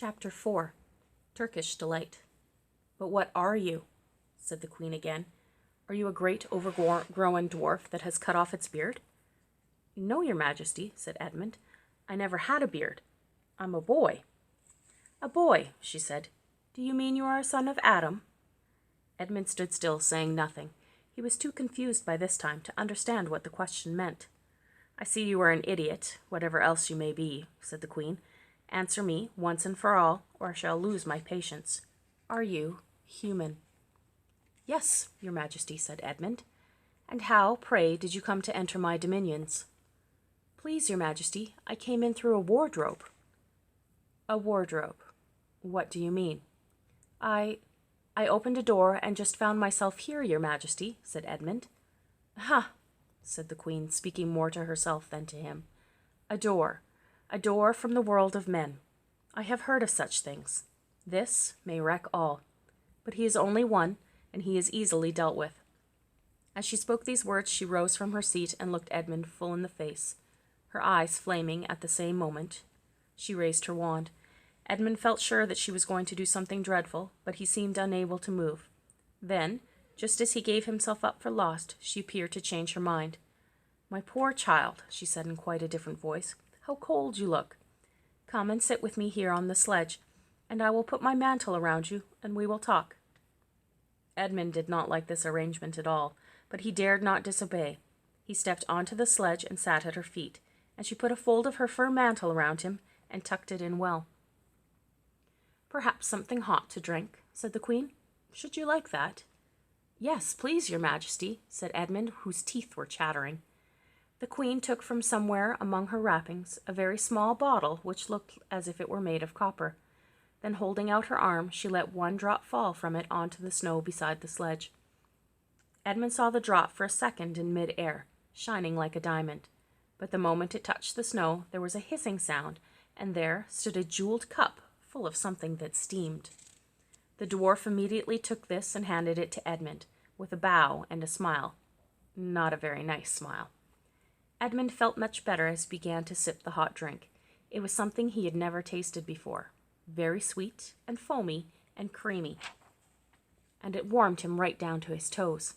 Chapter 4. Turkish Delight. "But what are you?" said the queen again. "Are you a great overgrown dwarf that has cut off its beard?" "No, your majesty," said Edmund. "I never had a beard. I'm a boy." "A boy," she said. "Do you mean you are a son of Adam?" Edmund stood still, saying nothing. He was too confused by this time to understand what the question meant. "I see you are an idiot, whatever else you may be," said the queen. "Answer me once and for all, or I shall lose my patience. Are you human?" "Yes, your majesty," said Edmund. "And how, pray, did you come to enter my dominions?" "Please, your majesty, I came in through a wardrobe." "A wardrobe? What do you mean?" I opened a door and just found myself here, your majesty," said Edmund. "Ha!" said the queen, speaking more to herself than to him. A door from the world of men. I have heard of such things. This may wreck all. But he is only one, and he is easily dealt with." As she spoke these words, she rose from her seat and looked Edmund full in the face, her eyes flaming at the same moment. She raised her wand. Edmund felt sure that she was going to do something dreadful, but he seemed unable to move. Then, just as he gave himself up for lost, she appeared to change her mind. "My poor child," she said in quite a different voice, "how cold you look. Come and sit with me here on the sledge, and I will put my mantle around you, and we will talk." Edmund did not like this arrangement at all, but he dared not disobey. He stepped onto the sledge and sat at her feet, and she put a fold of her fur mantle around him and tucked it in well. "Perhaps something hot to drink," said the queen. "Should you like that?" "Yes, please, your majesty," said Edmund, whose teeth were chattering. The queen took from somewhere among her wrappings a very small bottle which looked as if it were made of copper. Then, holding out her arm, she let one drop fall from it onto the snow beside the sledge. Edmund saw the drop for a second in mid-air, shining like a diamond. But the moment it touched the snow, there was a hissing sound, and there stood a jeweled cup full of something that steamed. The dwarf immediately took this and handed it to Edmund, with a bow and a smile. Not a very nice smile. Edmund felt much better as he began to sip the hot drink. It was something he had never tasted before, very sweet and foamy and creamy, and it warmed him right down to his toes.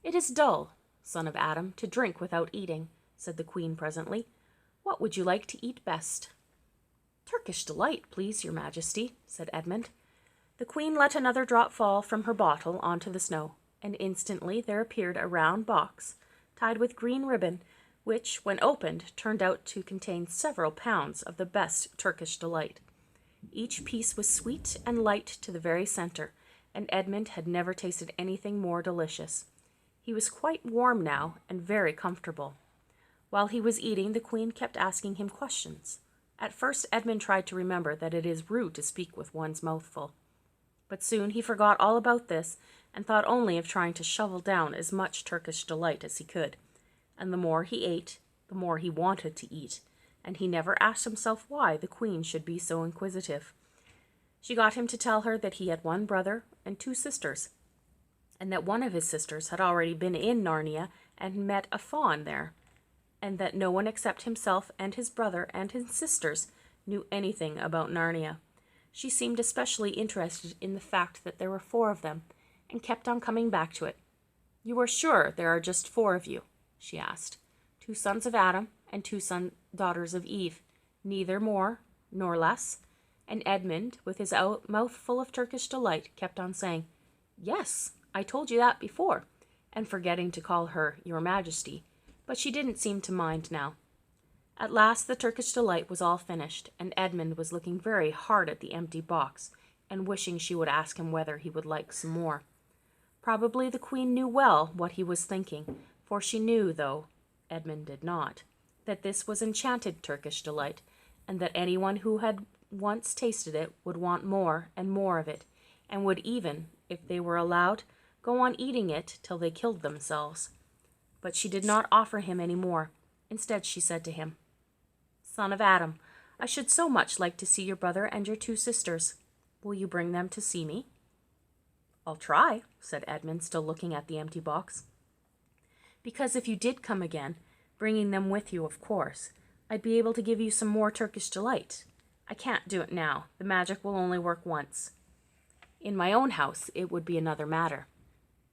"It is dull, son of Adam, to drink without eating," said the queen presently. "What would you like to eat best?" "Turkish Delight, please, your majesty," said Edmund. The queen let another drop fall from her bottle onto the snow, and instantly there appeared a round box, tied with green ribbon, which, when opened, turned out to contain several pounds of the best Turkish Delight. Each piece was sweet and light to the very center, and Edmund had never tasted anything more delicious. He was quite warm now, and very comfortable. While he was eating, the queen kept asking him questions. At first Edmund tried to remember that it is rude to speak with one's mouth full. But soon he forgot all about this, and thought only of trying to shovel down as much Turkish Delight as he could. And the more he ate, the more he wanted to eat, and he never asked himself why the queen should be so inquisitive. She got him to tell her that he had one brother and two sisters, and that one of his sisters had already been in Narnia and met a faun there, and that no one except himself and his brother and his sisters knew anything about Narnia. She seemed especially interested in the fact that there were 4 of them, and kept on coming back to it. "You are sure there are just 4 of you?" she asked. 2 sons of Adam and 2 daughters of Eve, neither more nor less?" And Edmund, with his mouth full of Turkish Delight, kept on saying, "Yes, I told you that before," and forgetting to call her your majesty, but she didn't seem to mind now. At last the Turkish Delight was all finished, and Edmund was looking very hard at the empty box, and wishing she would ask him whether he would like some more. Probably the queen knew well what he was thinking, for she knew, though Edmund did not, that this was enchanted Turkish Delight, and that anyone who had once tasted it would want more and more of it, and would even, if they were allowed, go on eating it till they killed themselves. But she did not offer him any more. Instead, she said to him, "Son of Adam, I should so much like to see your brother and your 2 sisters. Will you bring them to see me?" "I'll try," said Edmund, still looking at the empty box. "Because if you did come again, bringing them with you, of course, I'd be able to give you some more Turkish Delight. I can't do it now. The magic will only work once. In my own house, it would be another matter.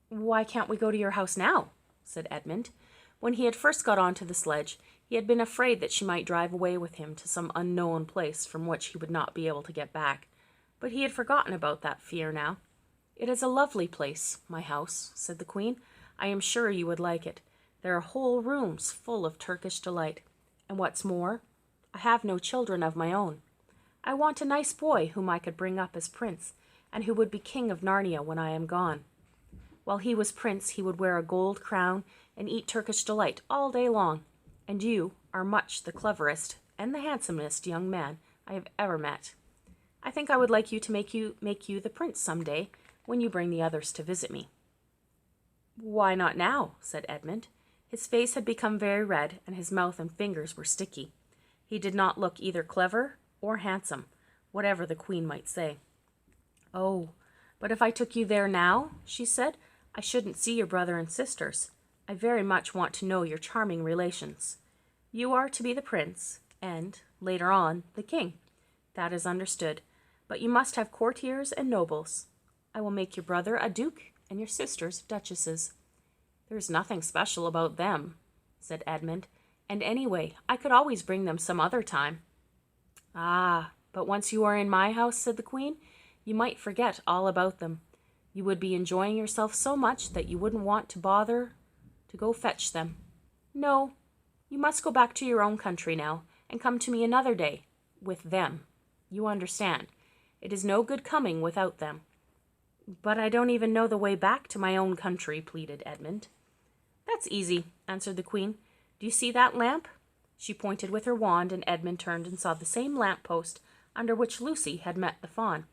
Why can't we go to your house now? Said Edmund. When he had first got onto the sledge, he had been afraid that she might drive away with him to some unknown place from which he would not be able to get back. But he had forgotten about that fear now. It is a lovely place, my house, said the Queen. I am sure you would like it. There are whole rooms full of Turkish delight. And what's more, I have no children of my own. I want a nice boy whom I could bring up as prince, and who would be king of Narnia when I am gone. While he was prince, he would wear a gold crown and eat Turkish delight all day long, and you are much the cleverest and the handsomest young man I have ever met. I think I would like you to make you the prince some day when you bring the others to visit me. Why not now? Said Edmund. His face had become very red, and his mouth and fingers were sticky. He did not look either clever or handsome, whatever the Queen might say. Oh, but if I took you there now, she said, I shouldn't see your brother and sisters. I very much want to know your charming relations. You are to be the prince, and, later on, the king. That is understood. But you must have courtiers and nobles. I will make your brother a duke and your sisters duchesses. There is nothing special about them, said Edmund, and anyway, I could always bring them some other time. Ah, but once you are in my house, said the Queen, you might forget all about them. You would be enjoying yourself so much that you wouldn't want to bother to go fetch them. No, you must go back to your own country now, and come to me another day, with them. You understand. It is no good coming without them. But I don't even know the way back to my own country, pleaded Edmund. That's easy, answered the Queen. Do you see that lamp? She pointed with her wand, and Edmund turned and saw the same lamp-post under which Lucy had met the fawn.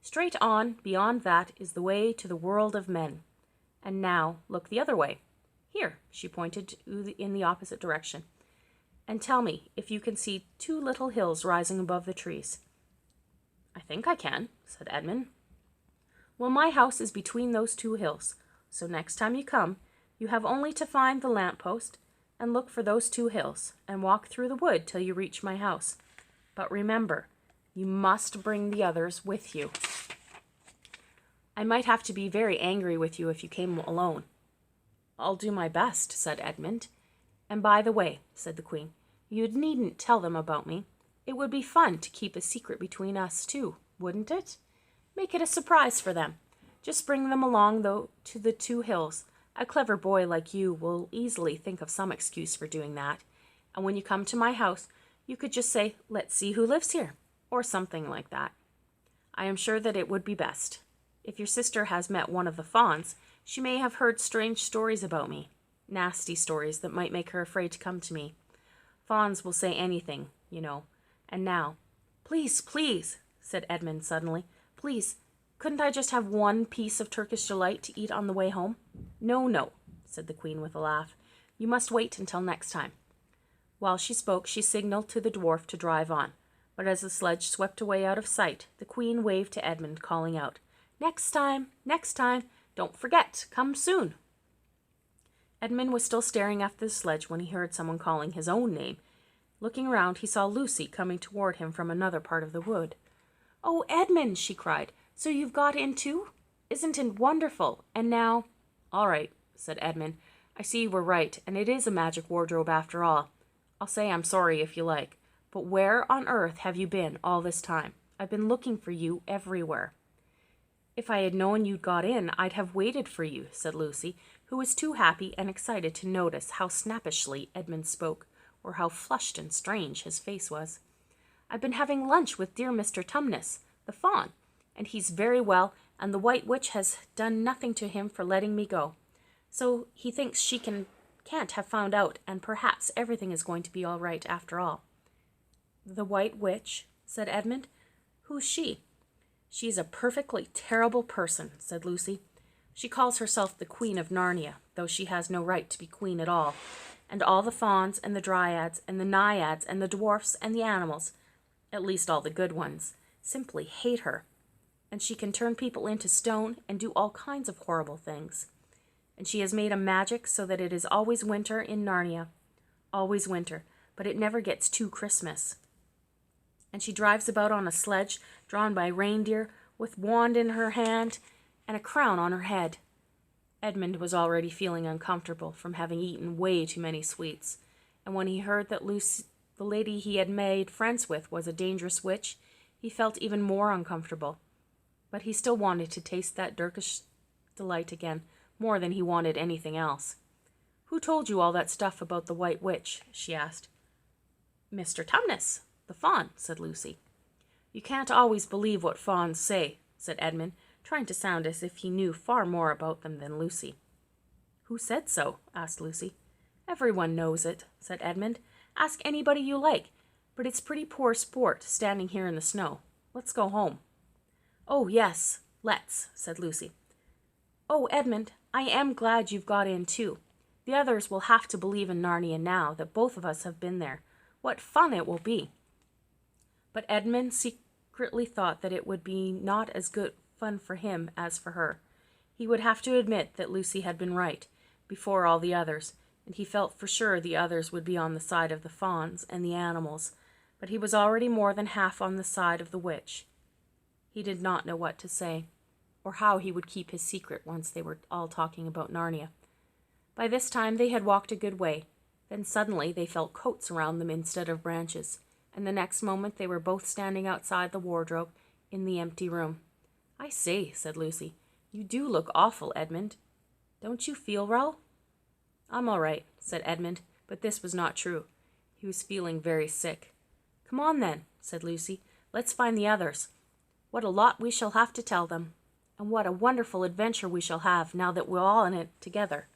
Straight on, beyond that, is the way to the world of men. And now, look the other way. Here, she pointed in the opposite direction. And tell me if you can see two little hills rising above the trees. I think I can, said Edmund. Well, my house is between those two hills, so next time you come, you have only to find the lamp-post and look for those two hills, and walk through the wood till you reach my house. But remember, you must bring the others with you. I might have to be very angry with you if you came alone. I'll do my best, said Edmund. And by the way, said the Queen, you needn't tell them about me. It would be fun to keep a secret between us two, wouldn't it? Make it a surprise for them. Just bring them along, though, to the two hills. A clever boy like you will easily think of some excuse for doing that. And when you come to my house, you could just say, let's see who lives here, or something like that. I am sure that it would be best. If your sister has met one of the fawns, she may have heard strange stories about me, nasty stories that might make her afraid to come to me. Fawns will say anything, you know. And now, please, please, said Edmund suddenly, please, couldn't I just have one piece of Turkish delight to eat on the way home? No, no, said the Queen with a laugh. You must wait until next time. While she spoke, she signaled to the dwarf to drive on. But as the sledge swept away out of sight, the Queen waved to Edmund, calling out, next time, don't forget, come soon. Edmund was still staring after the sledge when he heard someone calling his own name. Looking around, he saw Lucy coming toward him from another part of the wood. Oh, Edmund, she cried, so you've got in too? Isn't it wonderful? And now... All right, said Edmund. I see you were right, and it is a magic wardrobe after all. I'll say I'm sorry if you like, but where on earth have you been all this time? I've been looking for you everywhere. If I had known you'd got in, I'd have waited for you, said Lucy, who was too happy and excited to notice how snappishly Edmund spoke, or how flushed and strange his face was. I've been having lunch with dear Mr. Tumnus, the fawn, and he's very well, and the White Witch has done nothing to him for letting me go. So he thinks she can't have found out, and perhaps everything is going to be all right after all. The White Witch, said Edmund. Who's she? She's a perfectly terrible person, said Lucy. She calls herself the Queen of Narnia, though she has no right to be queen at all. And all the fawns and the dryads and the naiads and the dwarfs and the animals, at least all the good ones, simply hate her. And she can turn people into stone and do all kinds of horrible things. And she has made a magic so that it is always winter in Narnia. Always winter, but it never gets to Christmas. and she drives about on a sledge drawn by reindeer, with wand in her hand and a crown on her head. Edmund was already feeling uncomfortable from having eaten way too many sweets, and when he heard that Lucy, the lady he had made friends with, was a dangerous witch, he felt even more uncomfortable. But he still wanted to taste that Turkish delight again, more than he wanted anything else. "Who told you all that stuff about the White Witch?" she asked. "Mr. Tumnus, the faun," said Lucy. "You can't always believe what fauns say," said Edmund, trying to sound as if he knew far more about them than Lucy. "Who said so?" asked Lucy. "Everyone knows it," said Edmund. "Ask anybody you like, but it's pretty poor sport standing here in the snow. Let's go home." "Oh, yes, let's," said Lucy. "Oh, Edmund, I am glad you've got in too. The others will have to believe in Narnia now that both of us have been there. What fun it will be!" But Edmund secretly thought that it would be not as good fun for him as for her. He would have to admit that Lucy had been right, before all the others, and he felt for sure the others would be on the side of the fauns and the animals, but he was already more than half on the side of the witch. He did not know what to say, or how he would keep his secret once they were all talking about Narnia. By this time they had walked a good way. Then suddenly they felt coats around them instead of branches, and the next moment they were both standing outside the wardrobe in the empty room. "I say," said Lucy, "you do look awful, Edmund. Don't you feel well?" "I'm all right," said Edmund, but this was not true. He was feeling very sick. "Come on then," said Lucy. "Let's find the others. What a lot we shall have to tell them, and what a wonderful adventure we shall have now that we're all in it together."